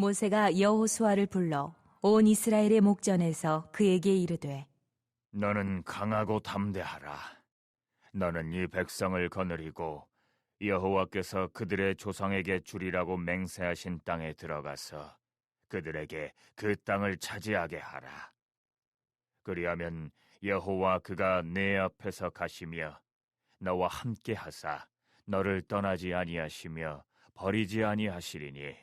모세가 여호수아를 불러 온 이스라엘의 목전에서 그에게 이르되 너는 강하고 담대하라. 너는 이 백성을 거느리고 여호와께서 그들의 조상에게 주리라고 맹세하신 땅에 들어가서 그들에게 그 땅을 차지하게 하라. 그리하면 여호와 그가 내 앞에서 가시며 너와 함께 하사 너를 떠나지 아니하시며 버리지 아니하시리니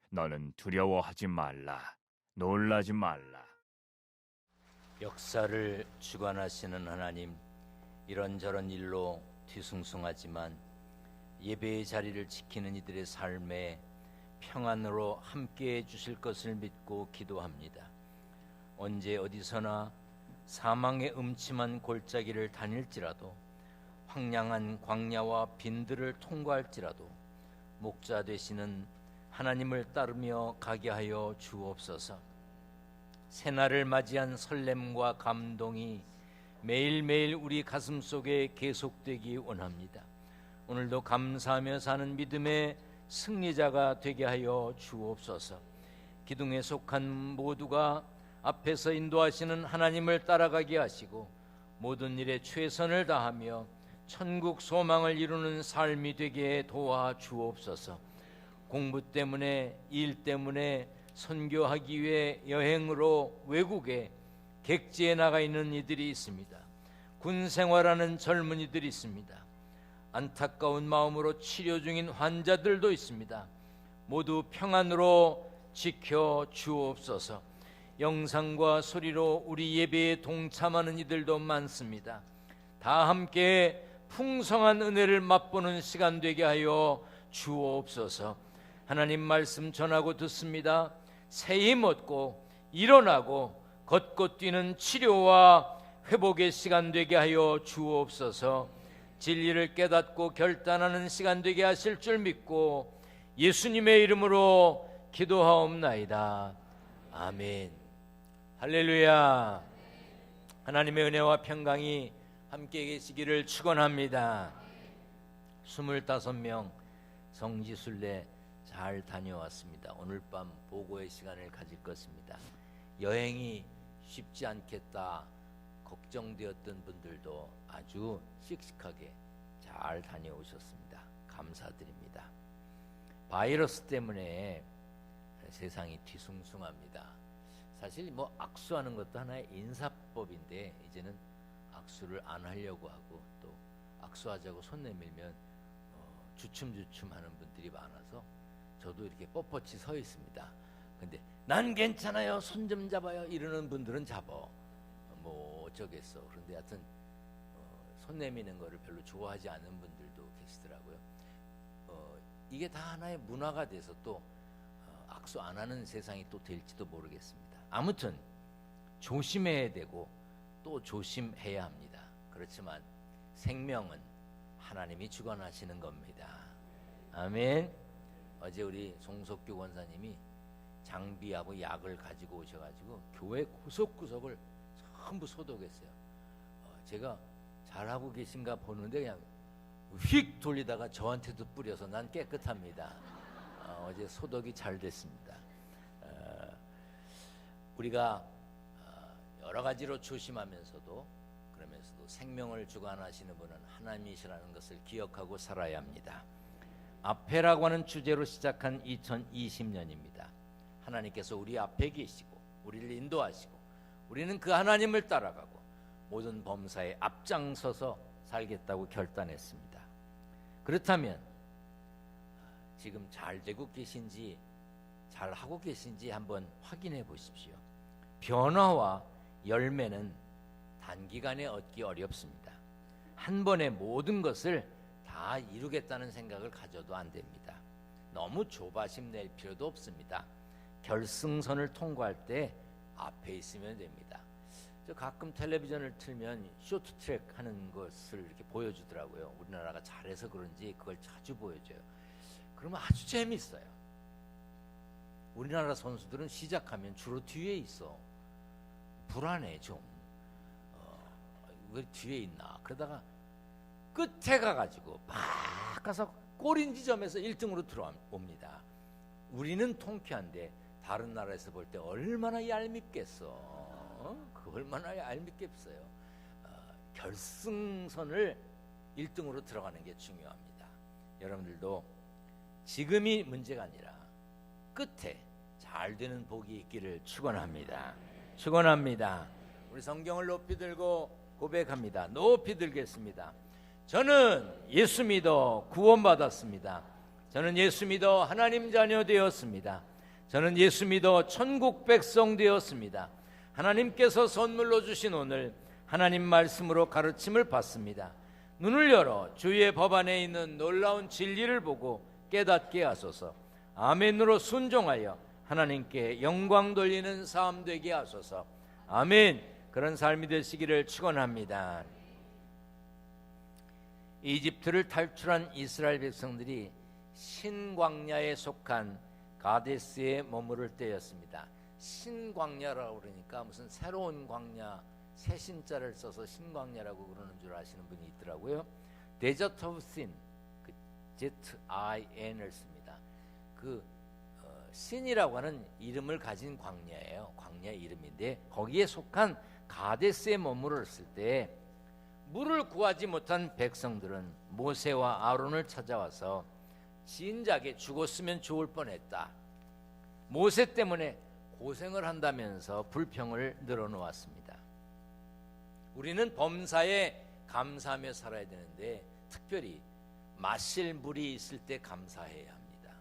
너는 두려워하지 말라. 놀라지 말라. 역사를 주관하시는 하나님, 이런저런 일로 뒤숭숭하지만 예배의 자리를 지키는 이들의 삶에 평안으로 함께해 주실 것을 믿고 기도합니다. 언제 어디서나 사망의 음침한 골짜기를 다닐지라도, 황량한 광야와 빈들을 통과할지라도 목자 되시는 하나님을 따르며 가게 하여 주옵소서. 새날을 맞이한 설렘과 감동이 매일매일 우리 가슴 속에 계속되기 원합니다. 오늘도 감사하며 사는 믿음의 승리자가 되게 하여 주옵소서. 기둥에 속한 모두가 앞에서 인도하시는 하나님을 따라가게 하시고 모든 일에 최선을 다하며 천국 소망을 이루는 삶이 되게 도와 주옵소서. 공부 때문에, 일 때문에, 선교하기 위해 여행으로 외국에 객지에 나가 있는 이들이 있습니다. 군 생활하는 젊은이들이 있습니다. 안타까운 마음으로 치료 중인 환자들도 있습니다. 모두 평안으로 지켜 주옵소서. 영상과 소리로 우리 예배에 동참하는 이들도 많습니다. 다 함께 풍성한 은혜를 맛보는 시간 되게 하여 주옵소서. 하나님 말씀 전하고 듣습니다. 새 힘 얻고 일어나고 걷고 뛰는 치료와 회복의 시간 되게 하여 주옵소서. 진리를 깨닫고 결단하는 시간 되게 하실 줄 믿고 예수님의 이름으로 기도하옵나이다. 아멘. 할렐루야. 하나님의 은혜와 평강이 함께 계시기를 축원합니다. 25명 성지순례 잘 다녀왔습니다. 오늘 밤 보고의 시간을 가질 것입니다. 여행이 쉽지 않겠다 걱정되었던 분들도 아주 씩씩하게 잘 다녀오셨습니다. 감사드립니다. 바이러스 때문에 세상이 뒤숭숭합니다. 사실 악수하는 것도 하나의 인사법인데 이제는 악수를 안 하려고 하고 또 악수하자고 손 내밀면 주춤주춤 하는 분들이 많아서 저도 이렇게 뻣뻣이 서 있습니다. 근데 난 괜찮아요, 손 좀 잡아요 이러는 분들은 잡어 어쩌겠어. 그런데 하여튼 손 내미는 거를 별로 좋아하지 않는 분들도 계시더라고요. 이게 다 하나의 문화가 돼서 또 악수 안 하는 세상이 또 될지도 모르겠습니다. 아무튼 조심해야 되고 또 조심해야 합니다. 그렇지만 생명은 하나님이 주관하시는 겁니다. 아멘. 어제 우리 송석규 권사님이 장비하고 약을 가지고 오셔가지고 교회 구석구석을 전부 소독했어요. 제가 잘하고 계신가 보는데 그냥 휙 돌리다가 저한테도 뿌려서 난 깨끗합니다. 어제 소독이 잘 됐습니다. 우리가 여러 가지로 조심하면서도 그러면서도 생명을 주관하시는 분은 하나님이시라는 것을 기억하고 살아야 합니다. 앞에라고 하는 주제로 시작한 2020년입니다. 하나님께서 우리 앞에 계시고 우리를 인도하시고 우리는 그 하나님을 따라가고 모든 범사에 앞장서서 살겠다고 결단했습니다. 그렇다면 지금 잘 되고 계신지 잘 하고 계신지 한번 확인해 보십시오. 변화와 열매는 단기간에 얻기 어렵습니다. 한 번에 모든 것을 다 이루겠다는 생각을 가져도 안 됩니다. 너무 조바심 낼 필요도 없습니다. 결승선을 통과할 때 앞에 있으면 됩니다. 저 가끔 텔레비전을 틀면 쇼트트랙 하는 것을 이렇게 보여주더라고요. 우리나라가 잘해서 그런지 그걸 자주 보여줘요. 그러면 아주 재밌어요. 우리나라 선수들은 시작하면 주로 뒤에 있어. 불안해 좀. 왜 뒤에 있나? 그러다가 끝에 가가지고 막 가서 골인 지점에서 1등으로 들어옵니다. 우리는 통쾌한데 다른 나라에서 볼 때 얼마나 얄밉겠어. 그 얼마나 얄밉겠어요. 결승선을 1등으로 들어가는 게 중요합니다. 여러분들도 지금이 문제가 아니라 끝에 잘 되는 복이 있기를 축원합니다. 축원합니다. 우리 성경을 높이 들고 고백합니다. 높이 들겠습니다. 저는 예수 믿어 구원받았습니다. 저는 예수 믿어 하나님 자녀 되었습니다. 저는 예수 믿어 천국 백성 되었습니다. 하나님께서 선물로 주신 오늘 하나님 말씀으로 가르침을 받습니다. 눈을 열어 주의 법 안에 있는 놀라운 진리를 보고 깨닫게 하소서. 아멘으로 순종하여 하나님께 영광 돌리는 삶 되게 하소서. 아멘. 그런 삶이 되시기를 축원합니다. 이집트를 탈출한 이스라엘 백성들이 신광야에 속한 가데스에 머무를 때였습니다. 신광야라고 그러니까 무슨 새로운 광야, 새 신자를 써서 신광야라고 그러는 줄 아시는 분이 있더라고요. Desert of Sin, 그 ZIN을 씁니다. 그 신이라고 하는 이름을 가진 광야예요. 광야 이름인데 거기에 속한 가데스에 머물렀을 때 물을 구하지 못한 백성들은 모세와 아론을 찾아와서 진작에 죽었으면 좋을 뻔했다. 모세 때문에 고생을 한다면서 불평을 늘어놓았습니다. 우리는 범사에 감사하며 살아야 되는데 특별히 마실 물이 있을 때 감사해야 합니다.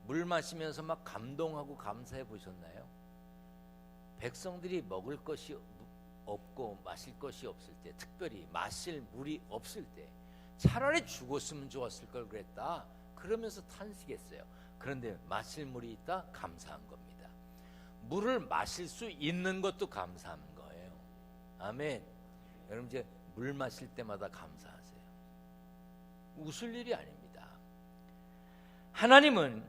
물 마시면서 막 감동하고 감사해 보셨나요? 백성들이 먹을 것이 없고 마실 것이 없을 때, 특별히 마실 물이 없을 때 차라리 죽었으면 좋았을 걸 그랬다 그러면서 탄식했어요. 그런데 마실 물이 있다? 감사한 겁니다. 물을 마실 수 있는 것도 감사한 거예요. 아멘. 여러분 이제 물 마실 때마다 감사하세요. 웃을 일이 아닙니다. 하나님은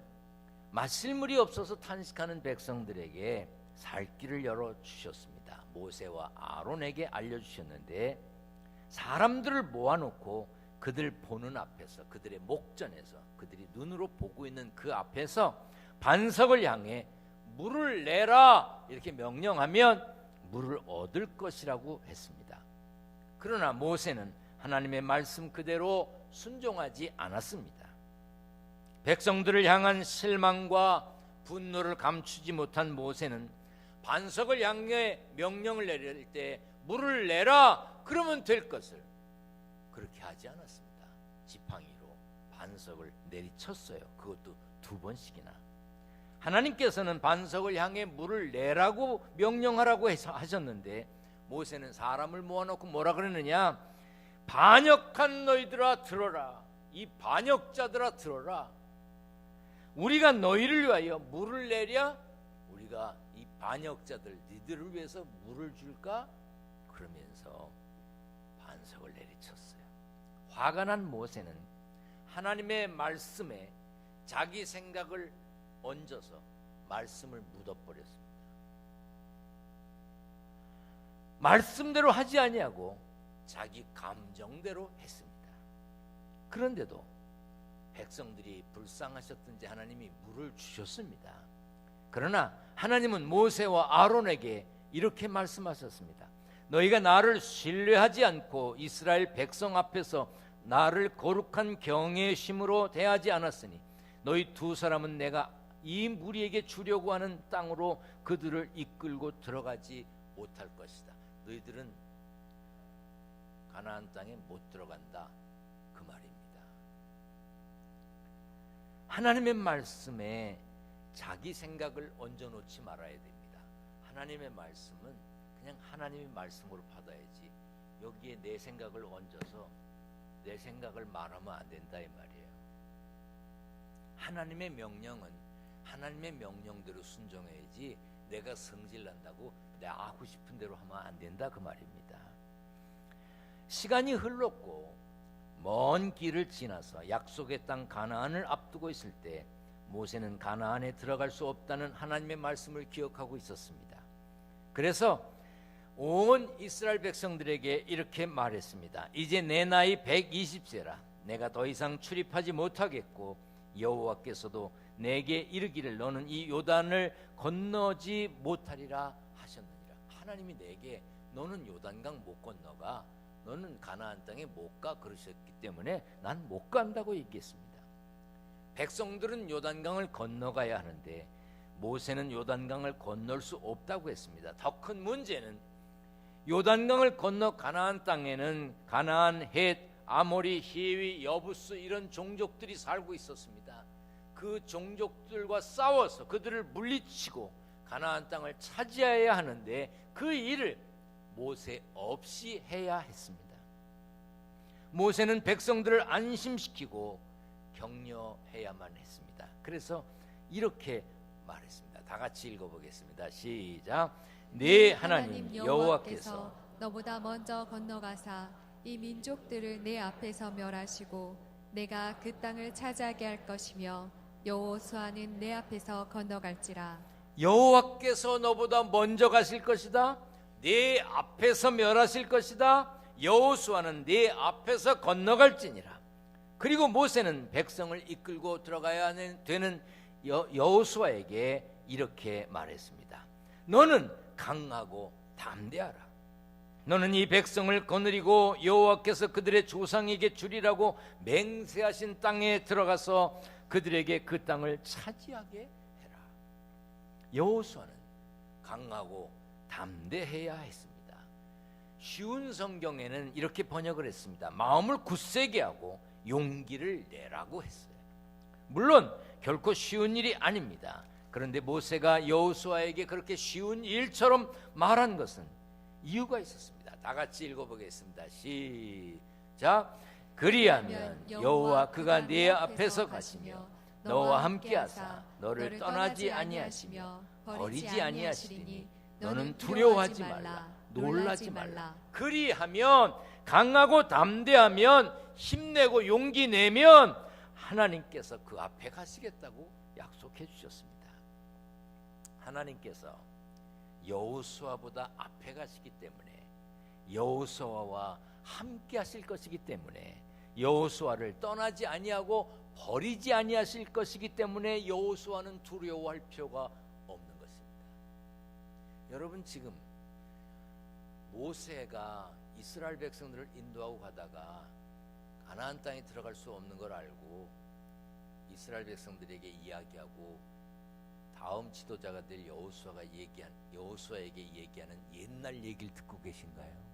마실 물이 없어서 탄식하는 백성들에게 살 길을 열어주셨습니다. 모세와 아론에게 알려주셨는데 사람들을 모아놓고 그들 보는 앞에서, 그들의 목전에서, 그들이 눈으로 보고 있는 그 앞에서 반석을 향해 물을 내라 이렇게 명령하면 물을 얻을 것이라고 했습니다. 그러나 모세는 하나님의 말씀 그대로 순종하지 않았습니다. 백성들을 향한 실망과 분노를 감추지 못한 모세는 반석을 향해 명령을 내릴 때 물을 내라 그러면 될 것을 그렇게 하지 않았습니다. 지팡이로 반석을 내리쳤어요. 그것도 2번씩이나. 하나님께서는 반석을 향해 물을 내라고 명령하라고 하셨는데 모세는 사람을 모아놓고 뭐라 그러느냐? 반역한 너희들아 들어라. 이 반역자들아 들어라. 우리가 너희를 위하여 물을 내랴? 우리가 이 반역자들 니들을 위해서 물을 줄까? 그러면서 반석을 내리쳤어요. 화가 난 모세는 하나님의 말씀에 자기 생각을 얹어서 말씀을 묻어버렸습니다. 말씀대로 하지 아니하고 자기 감정대로 했습니다. 그런데도 백성들이 불쌍하셨던지 하나님이 물을 주셨습니다. 그러나 하나님은 모세와 아론에게 이렇게 말씀하셨습니다. 너희가 나를 신뢰하지 않고 이스라엘 백성 앞에서 나를 거룩한 경외심으로 대하지 않았으니 너희 2 사람은 내가 이 무리에게 주려고 하는 땅으로 그들을 이끌고 들어가지 못할 것이다. 너희들은 가나안 땅에 못 들어간다 그 말입니다. 하나님의 말씀에 자기 생각을 얹어놓지 말아야 됩니다. 하나님의 말씀은 그냥 하나님의 말씀으로 받아야지 여기에 내 생각을 얹어서 내 생각을 말하면 안 된다 이 말이에요. 하나님의 명령은 하나님의 명령대로 순종해야지 내가 성질난다고 내가 하고 싶은 대로 하면 안 된다 그 말입니다. 시간이 흘렀고 먼 길을 지나서 약속의 땅 가나안을 앞두고 있을 때 모세는 가나안에 들어갈 수 없다는 하나님의 말씀을 기억하고 있었습니다. 그래서 온 이스라엘 백성들에게 이렇게 말했습니다. 이제 내 나이 120세라 내가 더 이상 출입하지 못하겠고 여호와께서도 내게 이르기를 너는 이 요단을 건너지 못하리라 하셨느니라. 하나님이 내게 너는 요단강 못 건너가, 너는 가나안 땅에 못 가 그러셨기 때문에 난 못 간다고 얘기했습니다. 백성들은 요단강을 건너가야 하는데 모세는 요단강을 건널 수 없다고 했습니다. 더 큰 문제는 요단강을 건너 가나안 땅에는 가나안, 헷, 아모리, 히위, 여부스 이런 종족들이 살고 있었습니다. 그 종족들과 싸워서 그들을 물리치고 가나안 땅을 차지해야 하는데 그 일을 모세 없이 해야 했습니다. 모세는 백성들을 안심시키고 격려해야만 했습니다. 그래서 이렇게 말했습니다. 다 같이 읽어보겠습니다. 시작. 네 하나님 여호와께서 너보다 먼저 건너가사 이 민족들을 내 앞에서 멸하시고 내가 그 땅을 차지하게 할 것이며 여호수아는 내 앞에서 건너갈지라. 여호와께서 너보다 먼저 가실 것이다. 네 앞에서 멸하실 것이다. 여호수아는 네 앞에서 건너갈지니라. 그리고 모세는 백성을 이끌고 들어가야 되는 여호수아에게 이렇게 말했습니다. 너는 강하고 담대하라. 너는 이 백성을 거느리고 여호와께서 그들의 조상에게 주리라고 맹세하신 땅에 들어가서 그들에게 그 땅을 차지하게 해라. 여호수아는 강하고 담대해야 했습니다. 쉬운 성경에는 이렇게 번역을 했습니다. 마음을 굳세게 하고 용기를 내라고 했어요. 물론 결코 쉬운 일이 아닙니다. 그런데 모세가 여호수아에게 그렇게 쉬운 일처럼 말한 것은 이유가 있었습니다. 다 같이 읽어보겠습니다. 시작. 그리하면 여호와 그가 네 앞에서 가시며 너와 함께하사 너를 떠나지 아니하시며 버리지 아니하시리니 너는 두려워하지 말라, 놀라지 말라. 그리하면 강하고 담대하면 힘내고 용기 내면 하나님께서 그 앞에 가시겠다고 약속해 주셨습니다. 하나님께서 여호수아보다 앞에 가시기 때문에 여호수아와 함께 하실 것이기 때문에 여호수아를 떠나지 아니하고 버리지 아니하실 것이기 때문에 여호수아는 두려워할 필요가 없는 것입니다. 여러분, 지금 모세가 이스라엘 백성들을 인도하고 가다가 가나안 땅에 들어갈 수 없는 걸 알고 이스라엘 백성들에게 이야기하고 다음 지도자가 될 여호수아에게 얘기하는 옛날 얘기를 듣고 계신가요?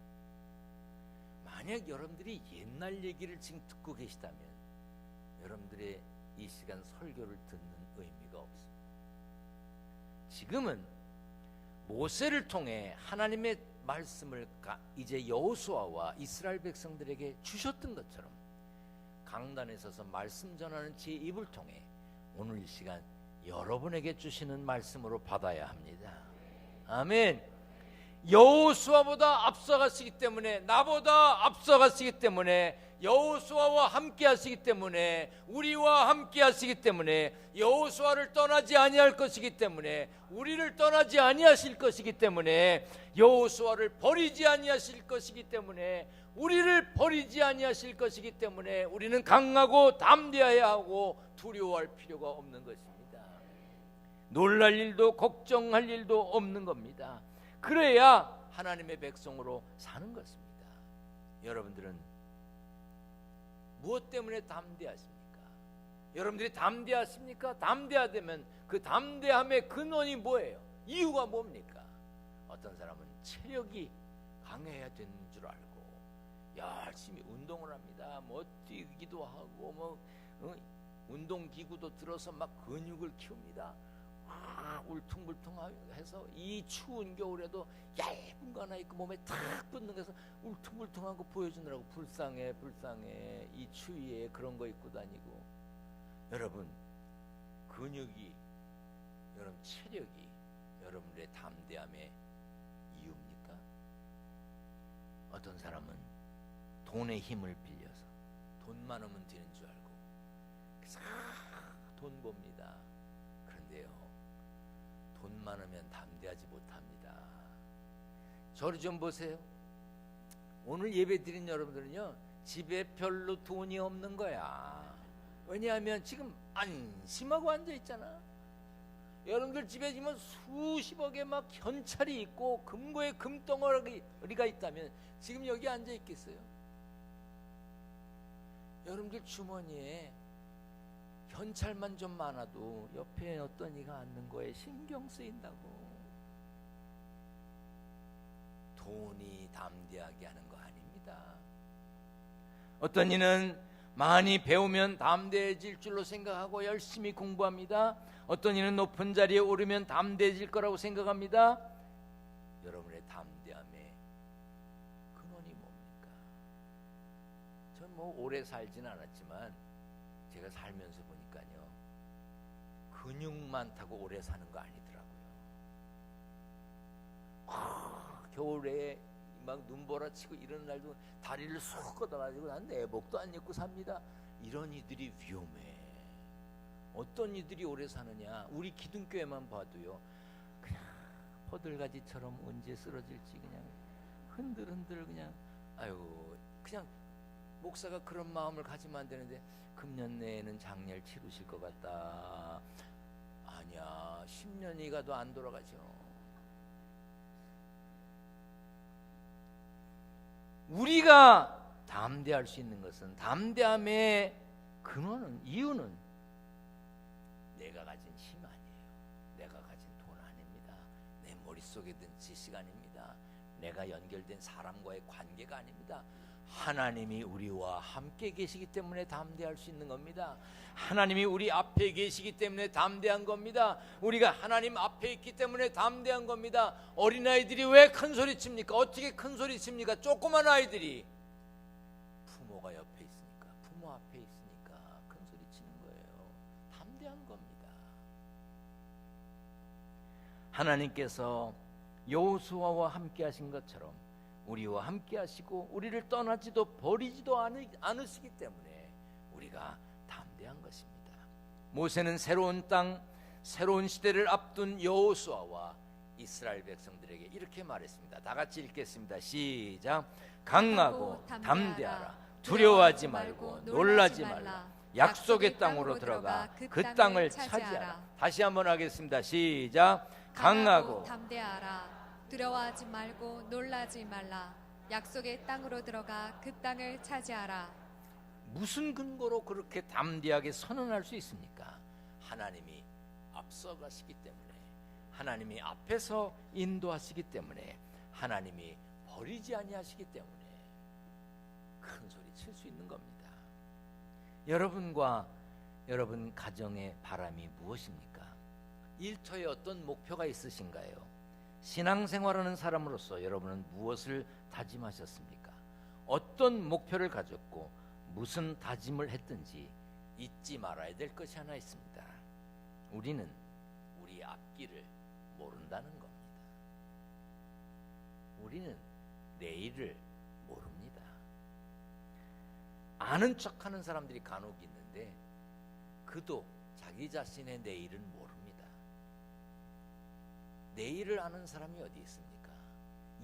만약 여러분들이 옛날 얘기를 지금 듣고 계시다면 여러분들의 이 시간 설교를 듣는 의미가 없습니다. 지금은 모세를 통해 하나님의 말씀을 이제 여호수아와 이스라엘 백성들에게 주셨던 것처럼 강단에 서서 말씀 전하는 제 입을 통해 오늘 이 시간 여러분에게 주시는 말씀으로 받아야 합니다. 아멘. 여호수아보다 앞서가시기 때문에, 나보다 앞서가시기 때문에, 여호수아와 함께 하시기 때문에, 우리와 함께 하시기 때문에, 여호수아를 떠나지 아니할 것이기 때문에, 우리를 떠나지 아니하실 것이기 때문에, 여호수아를 버리지 아니하실 것이기 때문에, 우리를 버리지 아니하실 것이기 때문에 우리는 강하고 담대해야 하고 두려워할 필요가 없는 것입니다. 놀랄 일도 걱정할 일도 없는 겁니다. 그래야 하나님의 백성으로 사는 것입니다. 여러분들은 무엇 때문에 담대하십니까? 여러분들이 담대하십니까? 담대하다면 그 담대함의 근원이 뭐예요? 이유가 뭡니까? 어떤 사람은 체력이 강해야 되는 줄 알고 열심히 운동을 합니다. 뭐 뛰기도 하고 운동기구도 들어서 막 근육을 키웁니다. 울퉁불퉁해서 이 추운 겨울에도 얇은 거 하나 입고 몸에 탁 붙는 거서 울퉁불퉁한 거 보여주느라고 불쌍해. 이 추위에 그런 거 입고 다니고. 여러분, 근육이, 여러분 체력이 여러분들의 담대함의 이유입니까? 어떤 사람은 돈의 힘을 빌려서 돈 많으면 되는 줄 알고 그래서 돈 봅니다. 그런데요, 돈 많으면 담대하지 못합니다. 저를 좀 보세요. 오늘 예배 드린 여러분들은요, 집에 별로 돈이 없는 거야. 왜냐하면 지금 안심하고 앉아 있잖아. 여러분들 집에 지금 수십억의 막 현찰이 있고 금고에 금덩어리가 있다면 지금 여기 앉아 있겠어요? 여러분들 주머니에 현찰만 좀 많아도 옆에 어떤 이가 앉는 거에 신경 쓰인다고. 돈이 담대하게 하는 거 아닙니다. 어떤 이는 많이 배우면 담대해질 줄로 생각하고 열심히 공부합니다. 어떤 이는 높은 자리에 오르면 담대해질 거라고 생각합니다. 여러분의 담대함의 근원이 뭡니까? 전 뭐 오래 살진 않았지만 제가 살면서 보니까요, 근육만 타고 오래 사는 거 아니더라고요. 겨울에 막 눈보라치고 이런 날도 다리를 쑥 걷어가지고 난 내복도 안 입고 삽니다. 이런 이들이 위험해. 어떤 이들이 오래 사느냐? 우리 기둥교회만 봐도요, 그냥 포들가지처럼 언제 쓰러질지 그냥 흔들흔들 그냥, 아유, 그냥 목사가 그런 마음을 가지면 안 되는데, 금년 내에는 장례를 치르실 것 같다. 아니야, 10년이 가도 안 돌아가죠. 우리가 담대할 수 있는 것은, 담대함의 근원은, 이유는 내가 가진 힘 아니에요. 내가 가진 돈 아닙니다. 내 머릿속에 든 지식 아닙니다. 내가 연결된 사람과의 관계가 아닙니다. 하나님이 우리와 함께 계시기 때문에 담대할 수 있는 겁니다. 하나님이 우리 앞에 계시기 때문에 담대한 겁니다. 우리가 하나님 앞에 있기 때문에 담대한 겁니다. 어린아이들이 왜 큰 소리 칩니까? 어떻게 큰 소리 칩니까? 조그만 아이들이 부모가 옆에 있으니까, 부모 앞에 있으니까 큰 소리 치는 거예요. 담대한 겁니다. 하나님께서 여호수아와 함께 하신 것처럼 우리와 함께 하시고 우리를 떠나지도 버리지도 않으시기 때문에 우리가 담대한 것입니다. 모세는 새로운 땅, 새로운 시대를 앞둔 여호수아와 이스라엘 백성들에게 이렇게 말했습니다. 다 같이 읽겠습니다. 시작. 강하고 담대하라. 두려워하지 말고 놀라지 말라. 약속의 땅으로 들어가 그 땅을 차지하라. 다시 한번 하겠습니다. 시작. 강하고 담대하라. 두려워하지 말고 놀라지 말라. 약속의 땅으로 들어가 그 땅을 차지하라. 무슨 근거로 그렇게 담대하게 선언할 수 있습니까? 하나님이 앞서가시기 때문에, 하나님이 앞에서 인도하시기 때문에, 하나님이 버리지 아니하시기 때문에 큰 소리 칠 수 있는 겁니다. 여러분과 여러분 가정의 바람이 무엇입니까? 일터에 어떤 목표가 있으신가요? 신앙생활하는 사람으로서 여러분은 무엇을 다짐하셨습니까? 어떤 목표를 가졌고 무슨 다짐을 했든지 잊지 말아야 될 것이 하나 있습니다. 우리는 우리 앞길을 모른다는 겁니다. 우리는 내일을 모릅니다. 아는 척하는 사람들이 간혹 있는데 그도 자기 자신의 내일은 모릅니다. 내일을 아는 사람이 어디 있습니까?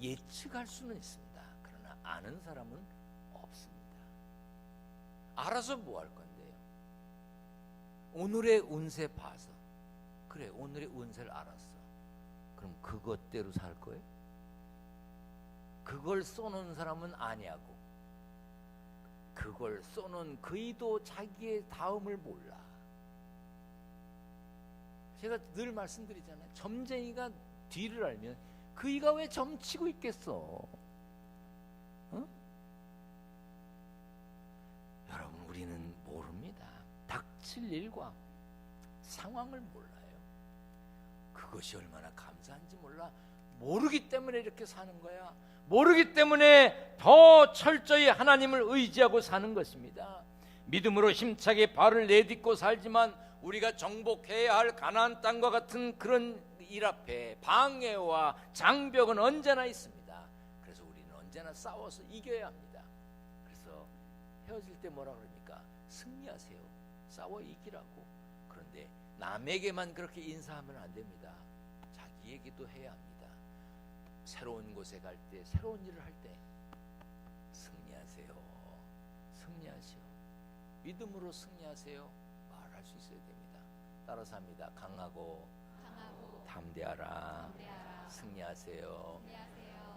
예측할 수는 있습니다. 그러나 아는 사람은 없습니다. 알아서 뭐 할 건데요? 오늘의 운세 봐서, 그래 오늘의 운세를 알았어. 그럼 그것대로 살 거예요? 그걸 써놓은 사람은 아니하고, 그걸 써놓은 그이도 자기의 다음을 몰라. 제가 늘 말씀드리잖아요. 점쟁이가 뒤를 알면 그이가 왜 점치고 있겠어? 어? 여러분, 우리는 모릅니다. 닥칠 일과 상황을 몰라요. 그것이 얼마나 감사한지 몰라. 모르기 때문에 이렇게 사는 거야. 모르기 때문에 더 철저히 하나님을 의지하고 사는 것입니다. 믿음으로 힘차게 발을 내딛고 살지만 우리가 정복해야 할 가나안 땅과 같은 그런 일 앞에 방해와 장벽은 언제나 있습니다. 그래서 우리는 언제나 싸워서 이겨야 합니다. 그래서 헤어질 때 뭐라 그럽니까? 승리하세요. 싸워 이기라고. 그런데 남에게만 그렇게 인사하면 안 됩니다. 자기에게도 해야 합니다. 새로운 곳에 갈 때, 새로운 일을 할 때 승리하세요. 승리하시오. 믿음으로 승리하세요. 말할 수 있어야 됩니다. 따라서 합니다. 강하고 담대하라. 승리하세요.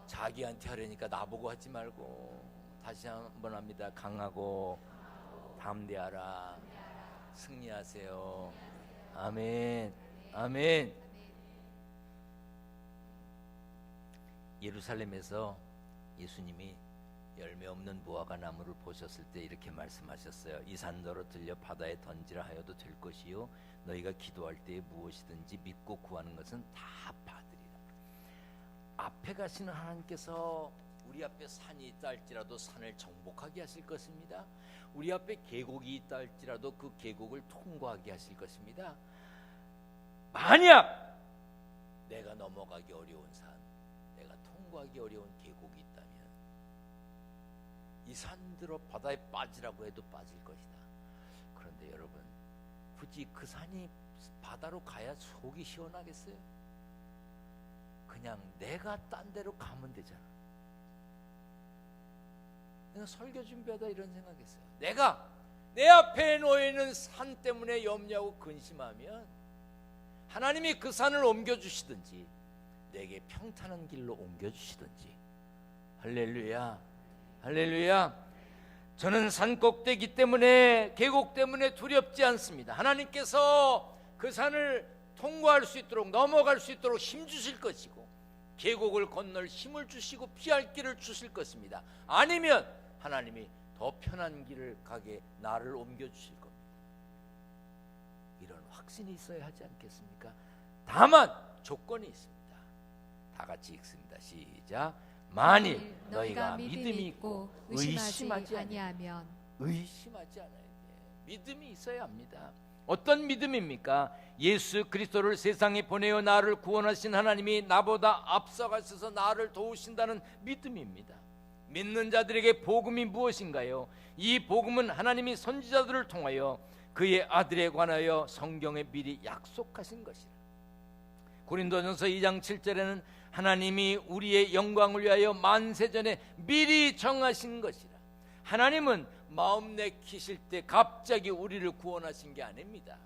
자기한테 하려니까 나보고 하지 말고 다시 한번 합니다. 강하고 담대하라. 승리하세요. 아멘. 아멘. 예루살렘에서 예수님이 열매 없는 무화과 나무를 보셨을 때 이렇게 말씀하셨어요. 이 산더러 들려 바다에 던지라 하여도 될 것이요 너희가 기도할 때에 무엇이든지 믿고 구하는 것은 다 받으리라. 앞에 가시는 하나님께서 우리 앞에 산이 있다 할지라도 산을 정복하게 하실 것입니다. 우리 앞에 계곡이 있다 할지라도 그 계곡을 통과하게 하실 것입니다. 만약 내가 넘어가기 어려운 산, 내가 통과하기 어려운 계곡이 있다면 이 산들어 바다에 빠지라고 해도 빠질 것이다. 그런데 여러분, 굳이 그 산이 바다로 가야 속이 시원하겠어요? 그냥 내가 딴 데로 가면 되잖아. 내가 설교 준비하다 이런 생각했어요. 내가 내 앞에 놓여있는 산 때문에 염려하고 근심하면 하나님이 그 산을 옮겨주시든지 내게 평탄한 길로 옮겨주시든지. 할렐루야, 할렐루야. 저는 산 꼭대기 때문에, 계곡 때문에 두렵지 않습니다. 하나님께서 그 산을 통과할 수 있도록, 넘어갈 수 있도록 힘 주실 것이고 계곡을 건널 힘을 주시고 피할 길을 주실 것입니다. 아니면 하나님이 더 편한 길을 가게 나를 옮겨주실 겁니다. 이런 확신이 있어야 하지 않겠습니까? 다만 조건이 있습니다. 다 같이 읽습니다. 시작. 만일 너희가 믿음이 있고 의심하지 아니하면. 의심하지 않아야 돼. 믿음이 있어야 합니다. 어떤 믿음입니까? 예수 그리스도를 세상에 보내어 나를 구원하신 하나님이 나보다 앞서가셔서 나를 도우신다는 믿음입니다. 믿는 자들에게 복음이 무엇인가요? 이 복음은 하나님이 선지자들을 통하여 그의 아들에 관하여 성경에 미리 약속하신 것이라. 고린도전서 2장 7절에는 하나님이 우리의 영광을 위하여 만세전에 미리 정하신 것이라. 하나님은 마음 내키실 때 갑자기 우리를 구원하신 게 아닙니다.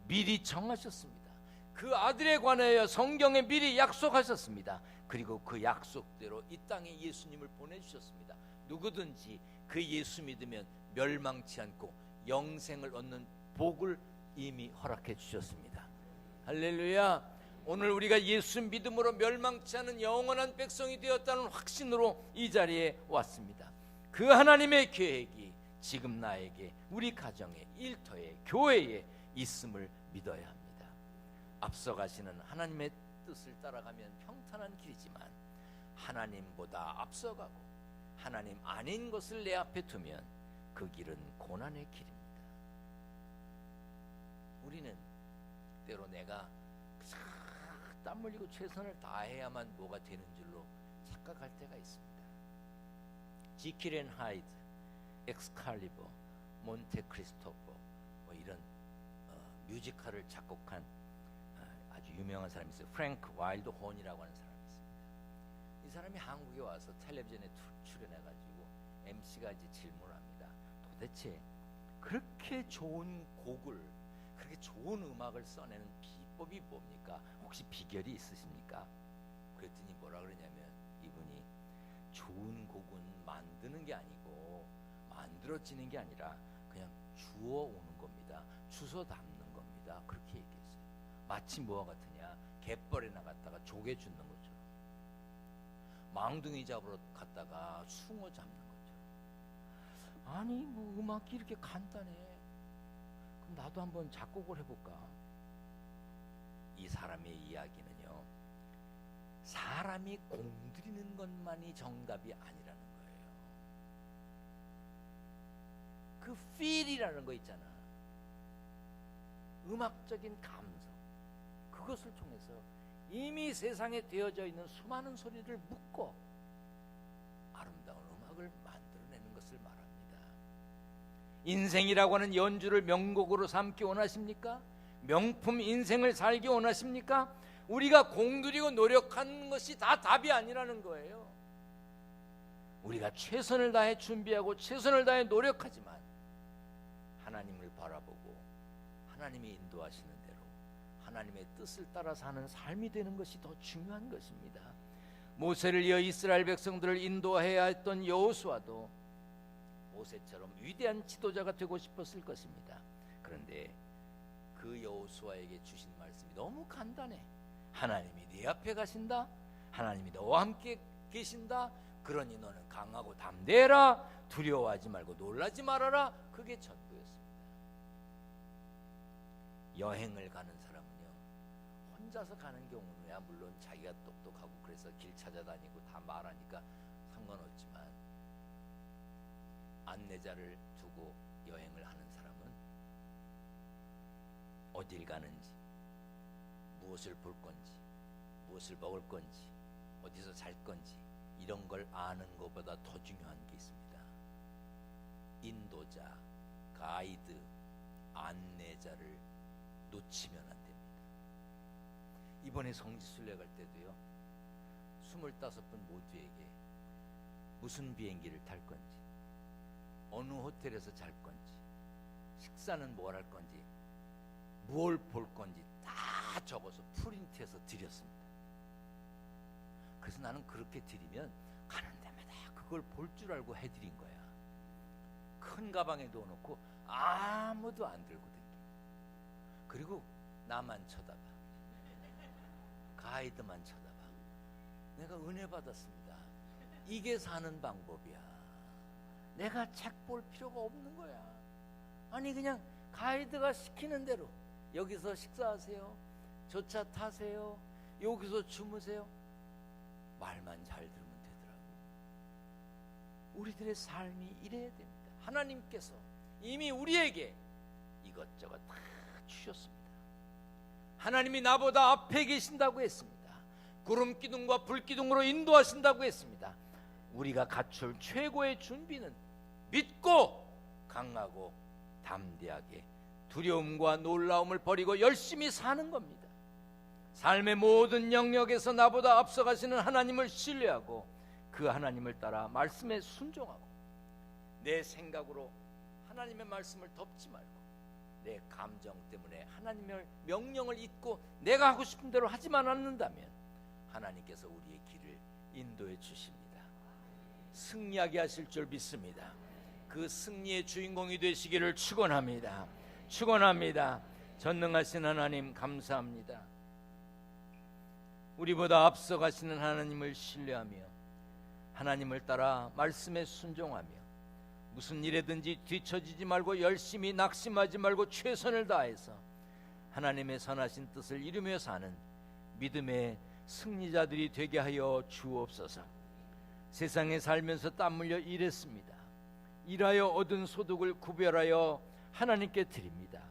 미리 정하셨습니다. 그 아들에 관하여 성경에 미리 약속하셨습니다. 그리고 그 약속대로 이 땅에 예수님을 보내주셨습니다. 누구든지 그 예수 믿으면 멸망치 않고 영생을 얻는 복을 이미 허락해 주셨습니다. 할렐루야. 오늘 우리가 예수 믿음으로 멸망치 않은 영원한 백성이 되었다는 확신으로 이 자리에 왔습니다. 그 하나님의 계획이 지금 나에게, 우리 가정에, 일터에, 교회에 있음을 믿어야 합니다. 앞서가시는 하나님의 뜻을 따라가면 평탄한 길이지만 하나님보다 앞서가고 하나님 아닌 것을 내 앞에 두면 그 길은 고난의 길입니다. 우리는 때로 내가 땀 흘리고 최선을 다해야만 뭐가 되는 줄로 착각할 때가 있습니다. 지킬 앤 하이드, 엑스칼리버, 몬테크리스토퍼 뭐 이런 뮤지컬을 작곡한 아주 유명한 사람이 있어요. 프랭크 와일드 혼이라고 하는 사람이 있습니다. 이 사람이 한국에 와서 텔레비전에 출연해가지고 MC가 이제 질문합니다. 도대체 그렇게 좋은 곡을, 그렇게 좋은 음악을 써내는 비법이 뭡니까? 혹시 비결이 있으십니까? 그랬더니 뭐라 그러냐면 이분이 좋은 곡은 만드는 게 아니고 만들어지는 게 아니라 그냥 주워 오는 겁니다. 주워 담는 겁니다. 그렇게 얘기했어요. 마치 뭐와 같으냐? 갯벌에 나갔다가 조개 줍는 것처럼, 망둥이 잡으러 갔다가 숭어 잡는 것처럼. 아니 뭐 음악이 이렇게 간단해. 그럼 나도 한번 작곡을 해볼까? 이 사람의 이야기는요, 사람이 공들이는 것만이 정답이 아니라는 거예요. 그 feel이라는 거 있잖아. 음악적인 감성, 그것을 통해서 이미 세상에 되어져 있는 수많은 소리를 묶어 아름다운 음악을 만들어내는 것을 말합니다. 인생이라고 하는 연주를 명곡으로 삼기 원하십니까? 명품 인생을 살기 원하십니까? 우리가 공들이고 노력하는 것이 다 답이 아니라는 거예요. 우리가 최선을 다해 준비하고 최선을 다해 노력하지만 하나님을 바라보고 하나님이 인도하시는 대로 하나님의 뜻을 따라 사는 삶이 되는 것이 더 중요한 것입니다. 모세를 이어 이스라엘 백성들을 인도해야 했던 여호수아도 모세처럼 위대한 지도자가 되고 싶었을 것입니다. 그런데 그 여호수아에게 주신 말씀이 너무 간단해. 하나님이 네 앞에 가신다. 하나님이 너와 함께 계신다. 그러니 너는 강하고 담대해라. 두려워하지 말고 놀라지 말아라. 그게 전부였습니다. 여행을 가는 사람은요, 혼자서 가는 경우야 물론 자기가 똑똑하고 그래서 길 찾아다니고 다 말하니까 상관없지만, 안내자를 두고 여행을 하는 사람은 어딜 가는지, 무엇을 볼 건지, 무엇을 먹을 건지, 어디서 잘 건지 이런 걸 아는 것보다 더 중요한 게 있습니다. 인도자, 가이드, 안내자를 놓치면 안 됩니다. 이번에 성지순례 갈 때도요, 25분 모두에게 무슨 비행기를 탈 건지, 어느 호텔에서 잘 건지, 식사는 뭘 할 건지, 뭘 볼 건지 다 적어서 프린트해서 드렸습니다. 그래서 나는 그렇게 드리면 가는 데마다 그걸 볼 줄 알고 해드린 거야. 큰 가방에 넣어놓고 아무도 안 들고 댕겨. 그리고 나만 쳐다봐. 가이드만 쳐다봐. 내가 은혜 받았습니다. 이게 사는 방법이야. 내가 책 볼 필요가 없는 거야. 아니 그냥 가이드가 시키는 대로 여기서 식사하세요, 저 차 타세요, 여기서 주무세요, 말만 잘 들으면 되더라고요. 우리들의 삶이 이래야 됩니다. 하나님께서 이미 우리에게 이것저것 다 주셨습니다. 하나님이 나보다 앞에 계신다고 했습니다. 구름 기둥과 불 기둥으로 인도하신다고 했습니다. 우리가 갖출 최고의 준비는 믿고 강하고 담대하게 두려움과 놀라움을 버리고 열심히 사는 겁니다. 삶의 모든 영역에서 나보다 앞서가시는 하나님을 신뢰하고 그 하나님을 따라 말씀에 순종하고, 내 생각으로 하나님의 말씀을 덮지 말고 내 감정 때문에 하나님의 명령을 잊고 내가 하고 싶은 대로 하지만 않는다면 하나님께서 우리의 길을 인도해 주십니다. 승리하게 하실 줄 믿습니다. 그 승리의 주인공이 되시기를 축원합니다. 축원합니다. 전능하신 하나님 감사합니다. 우리보다 앞서가시는 하나님을 신뢰하며 하나님을 따라 말씀에 순종하며 무슨 일에든지 뒤처지지 말고 열심히 낙심하지 말고 최선을 다해서 하나님의 선하신 뜻을 이루며 사는 믿음의 승리자들이 되게 하여 주옵소서. 세상에 살면서 땀 흘려 일했습니다. 일하여 얻은 소득을 구별하여 하나님께 드립니다.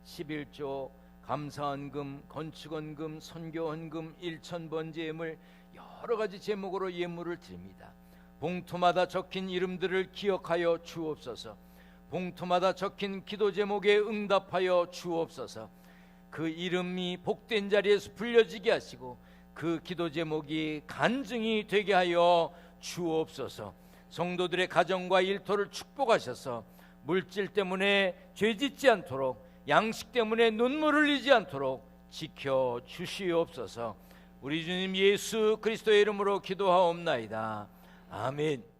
11조, 감사헌금, 건축헌금, 선교헌금, 일천번제예물 여러 가지 제목으로 예물을 드립니다. 봉투마다 적힌 이름들을 기억하여 주옵소서. 봉투마다 적힌 기도 제목에 응답하여 주옵소서. 그 이름이 복된 자리에서 불려지게 하시고 그 기도 제목이 간증이 되게 하여 주옵소서. 성도들의 가정과 일터를 축복하셔서 물질 때문에 죄짓지 않도록, 양식 때문에 눈물 흘리지 않도록 지켜주시옵소서. 우리 주님 예수 그리스도의 이름으로 기도하옵나이다. 아멘.